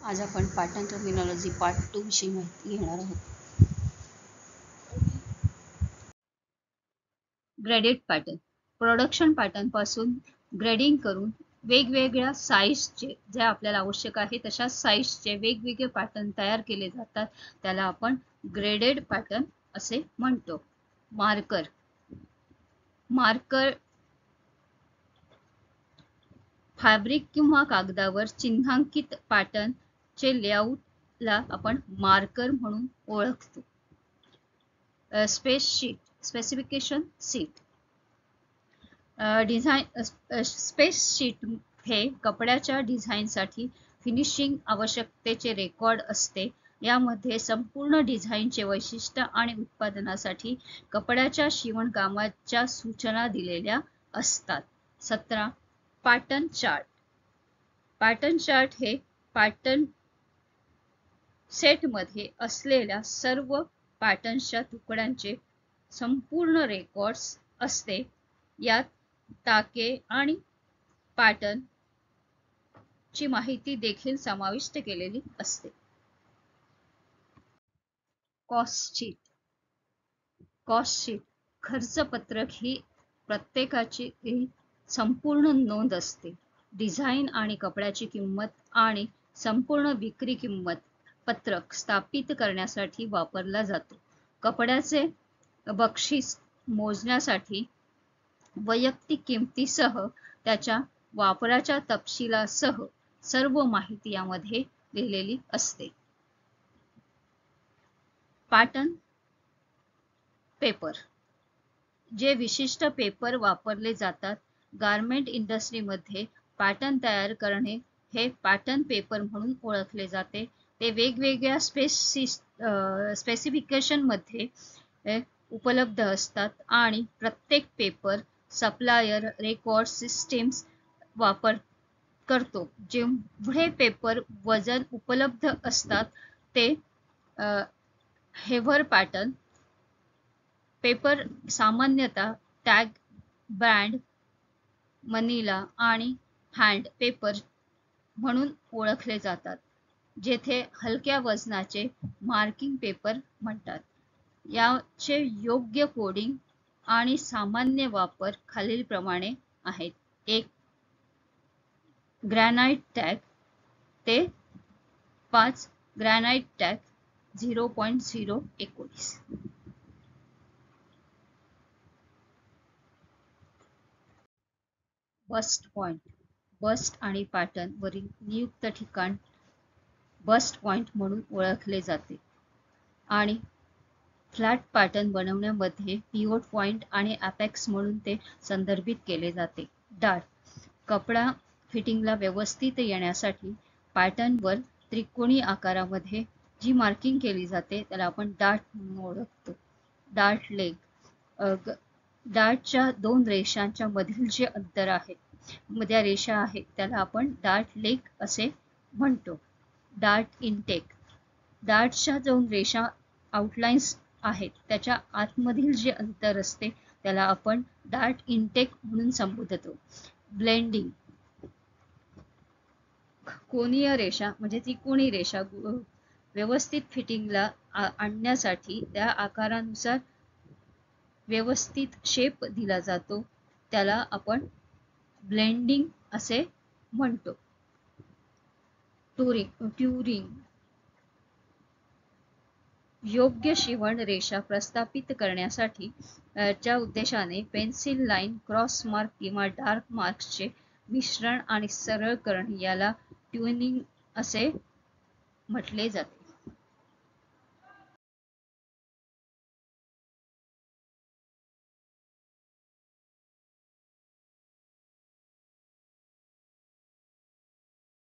आज आपण pattern terminology part 2 विषयी माहिती घेणार आहोत. ग्रेडेड पॅटर्न प्रोडक्शन पॅटर्न पासून ग्रेडिंग करून वेगवेगळ्या साईजचे जे आपल्याला आवश्यक आहे तशा साईजचे वेगवेगळे पॅटर्न तयार केले जातात. त्याला आपण ग्रेडेड पॅटर्न असे म्हणतो. मार्कर फॅब्रिक किंवा कागदावर चिन्हांकित पॅटर्न चे लेआउटला आपण मार्कर म्हणून ओळखतो. स्पेसिफिकेशन शीट स्पेस शीट हे कपड्याच्या डिझाईनसाठी फिनिशिंग आवश्यकतेचे रेकॉर्ड असते. यामध्ये संपूर्ण डिझाईनचे वैशिष्ट्य आणि उत्पादनासाठी कपड्याच्या शिवणकामाच्या सूचना दिलेल्या असतात. 17. Pattern chart. पॅटर्न चार्ट हे पॅटर्न सेटमध्ये असलेल्या सर्व पॅटर्नच्या तुकड्यांचे संपूर्ण रेकॉर्ड्स असते. यात टाके आणि पॅटर्न ची माहिती देखील समाविष्ट केलेली असते. कॉस्ट शीट खर्च पत्रक ही प्रत्येकाची संपूर्ण नोंद असते. डिझाईन आणि कपड्याची किंमत आणि संपूर्ण विक्री किंमत पत्रक स्थापित करण्यासाठी वापरला जातो. कपड्याचे बक्षीस मोजण्यासाठी वैयक्तिक किमतीसह त्याच्या वापराच्या तपशिलासह सर्व माहिती यामध्ये लिहिलेली असते. पॅटर्न पेपर जे विशिष्ट पेपर वापरले जातात. गारमेंट इंडस्ट्रीमध्ये पॅटर्न तयार करणे हे पॅटर्न पेपर म्हणून ओळखले जाते. ते वेगवेगळ्या स्पेसिफिकेशन मध्ये उपलब्ध असतात आणि प्रत्येक पेपर सप्लायर रेकॉर्ड सिस्टीम्स वापर करतो. जेवढे पेपर वजन उपलब्ध असतात ते हेव्हर पॅटर्न पेपर सामान्यतः टॅग, बँड, मनिला आणि हँड पेपर म्हणून ओळखले जातात. जेथे हलक्या वजनाचे मार्किंग पेपर म्हणतात. याचे योग्य कोडिंग आणि सामान्य वापर खालीलप्रमाणे आहेत. 1. ग्रॅनाइट टॅग ते 5 granite tag 0.019. Bust point bust आणि पॅटर्न वरील नियुक्त ठिकाण बस्ट पॉइंट म्हणून ओळखले जाते आणि फ्लॅट पॅटर्न बनवण्यामध्ये पिव्होट पॉइंट आणि अपेक्स म्हणून ते संदर्भित केले जाते. डार्ट कपडा फिटिंगला व्यवस्थित येण्यासाठी पॅटर्नवर त्रिकोणी आकारामध्ये जी मार्किंग केली जाते त्याला आपण डार्ट म्हणून ओळखतो. डार्ट लेग डार्टच्या 2 रेषांच्या मधील जे अंतर आहे मध्ये रेषा आहे त्याला आपण डार्ट लेग असे म्हणतो. डार्ट इनटेक डार्टच्या 2 रेषा आउटलाइन्स आहेत त्याच्या आतमधील जे अंतर असते त्याला आपण डार्ट इनटेक म्हणून संबोधतो. ब्लेंडिंग कोनीय रेषा म्हणजे त्रिकोणी रेषा व्यवस्थित फिटिंगला आणण्यासाठी त्या आकारानुसार व्यवस्थित शेप दिला जातो त्याला आपण ब्लेंडिंग असे म्हणतो. ट्युरिंग योग्य शिवण रेषा प्रस्थापित करण्यासाठी च्या उद्देशाने पेन्सिल लाईन, क्रॉस मार्क किंवा डार्क मार्क्सचे मिश्रण आणि सरळकरण याला ट्युनिंग असे म्हटले जाते.